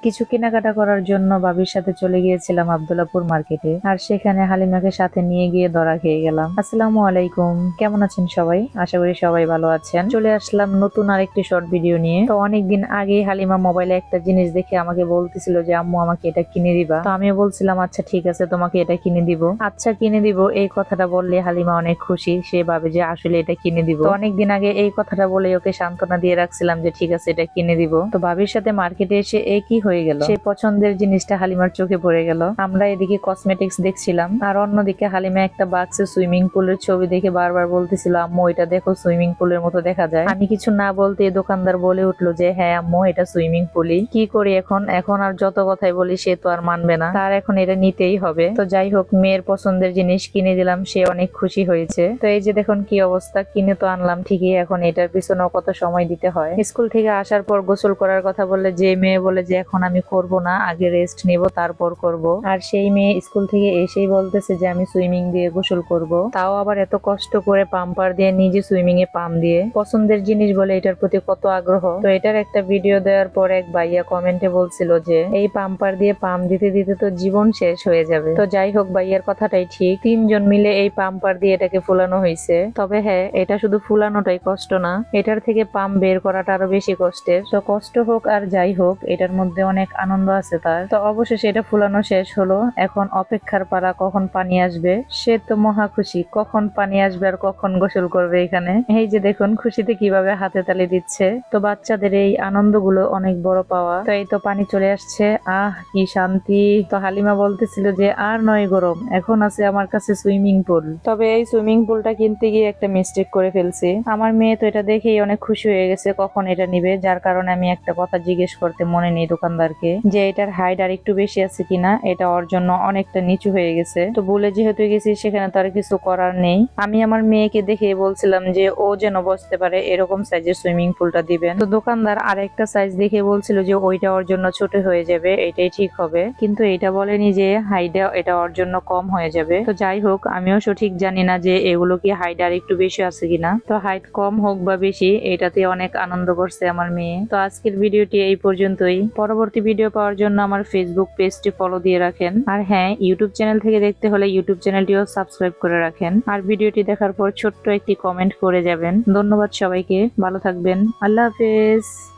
কিছু কেনাকাটা করার জন্য ভাবির সাথে চলে গিয়েছিলাম আব্দুল্লাহপুর মার্কেটে। আর সেখানে হালিমাকে সাথে নিয়ে গিয়ে ধরা খেয়ে গেলাম। আসসালামু আলাইকুম, কেমন আছেন সবাই? আশা করি সবাই ভালো আছেন। চলে আসলাম নতুন আরেকটি শর্ট ভিডিও নিয়ে। তো অনেকদিন আগে হালিমা মোবাইলে একটা জিনিস দেখে আমাকে বলতেছিল যে আম্মু আমাকে এটা কিনে দিবা। তো আমিও বলছিলাম আচ্ছা ঠিক আছে, তোমাকে এটা কিনে দিব। আচ্ছা কিনে দিব এই কথাটা বললে হালিমা অনেক খুশি, সে ভাবে যে আসলে এটা কিনে দিব। তো অনেকদিন আগে এই কথাটা বলে ওকে সান্ত্বনা দিয়ে রাখছিলাম যে ঠিক আছে এটা কিনে দিব। তো ভাবির সাথে মার্কেটে এসে কি হয়ে গেল, সেই পছন্দের জিনিসটা হালিমার চোখে পড়ে গেল। আমরা এদিকে কসমেটিক্স দেখছিলাম, আর অন্যদিকে হালিমা একটা বাক্সে সুইমিং পুলের ছবি দেখে বারবার বলতেছিল আম্মু এটা দেখো, সুইমিং পুলের মতো দেখা যায়। আমি কিছু না বলতে দোকানদার বলে উঠলো যে হ্যাঁ আম্মু এটা সুইমিং পুলই। কি করি এখন? এখন আর যত কথাই বলি সে তো আর মানবে না, তার এখন এটা নিতেই হবে। তো যাই হোক, মেয়ের পছন্দের জিনিস কিনে দিলাম, সে অনেক খুশি হয়েছে। তো এই যে দেখুন কি অবস্থা, কিনে তো আনলাম ঠিকই, এখন এটার পিছনেও কত সময় দিতে হয়। স্কুল থেকে আসার পর গোসল করার কথা বললে যে মেয়ে বলে যে এখন আমি করব না, আগে রেস্ট নিব তারপর করব। আর সেই মেয়ে স্কুল থেকে এসেই বলতেছে যে আমি সুইমিং দিয়ে গোসল করব, তাও আবার এত কষ্ট করে পাম্পার দিয়ে নিজে সুইমিং এ পাম দিয়ে। পছন্দের জিনিস বলে এটার প্রতি কত আগ্রহ। তো এটার একটা ভিডিও দেওয়ার পর এক ভাইয়া কমেন্টে বলছিল যে এই পাম্পার দিয়ে পাম দিতে দিতে তো জীবন শেষ হয়ে যাবে। তো যাই হোক, ভাইয়ার কথাটাই ঠিক, তিনজন মিলে এই পাম্পার দিয়ে এটাকে ফুলানো হয়েছে। তবে হ্যাঁ, এটা শুধু ফুলানোটাই কষ্ট না, এটার থেকে পাম বের করাটা আরো বেশি কষ্টের। তো কষ্ট হোক আর যাই হোক, এটার মধ্যে অনেক আনন্দ আছে তার। তো অবশেষে এটা ফুলানো শেষ হলো, এখন অপেক্ষার পালা কখন পানি আসবে। সে তো মহা খুশি, কখন পানি আসবে আর কখন গোসল করবে এখানে। এই যে দেখুন খুশিতে কিভাবে হাতে তালি দিচ্ছে। তো বাচ্চাদের এই আনন্দগুলো অনেক বড় পাওয়া। তো এই তো পানি চলে আসছে, আহ কি শান্তি। তো হালিমা বলতেছিল যে আর নয় গরম, এখন আছে আমার কাছে সুইমিং পুল। তবে এই সুইমিং পুলটা কিনতে গিয়ে একটা মিস্টেক করে ফেলছি। আমার মেয়ে তো এটা দেখেই অনেক খুশি হয়ে গেছে কখন এটা নিবে, যার কারণে আমি একটা কথা জিজ্ঞেস করতে মনে নেই দোকানদারকে যে এটার হাইট আর একটু বেশি আছে কিনা, এটা ওর জন্য অনেকটা নিচু হয়ে গেছে। তো বলে যেহেতু গেছি সেখানে তার কিছু করার নেই। আমি আমার মেয়েকে দেখে বলছিলাম যে ও যেন বসতে পারে এরকম সাইজের সুইমিং পুলটা দিবেন। তো দোকানদার আরেকটা সাইজ দেখে বলছিল যে ওইটা ওর জন্য ছোট হয়ে যাবে, এটাই ঠিক হবে। কিন্তু এটা বলেনি যে হাইটটা এটা ওর জন্য কম হয়ে যাবে। তো যাই হোক, আমিও সঠিক জানি না যে এগুলো কি হাইট আর একটু বেশি আছে কিনা। তো হাইট কম হোক বা বেশি, এটাতে অনেক আনন্দ করছে আমার মেয়ে। তো আজকের ভিডিওটি এই পর্যন্তই। পরবর্তী ভিডিও পাওয়ার জন্য আমার ফেসবুক পেজটি ফলো দিয়ে রাখেন। আর হ্যাঁ, ইউটিউব চ্যানেল থেকে দেখতে হলে ইউটিউব চ্যানেলটিও সাবস্ক্রাইব করে রাখেন। আর ভিডিওটি দেখার পর ছোট্ট একটি কমেন্ট করে যাবেন। ধন্যবাদ সবাইকে, ভালো থাকবেন, আল্লাহ হাফেজ।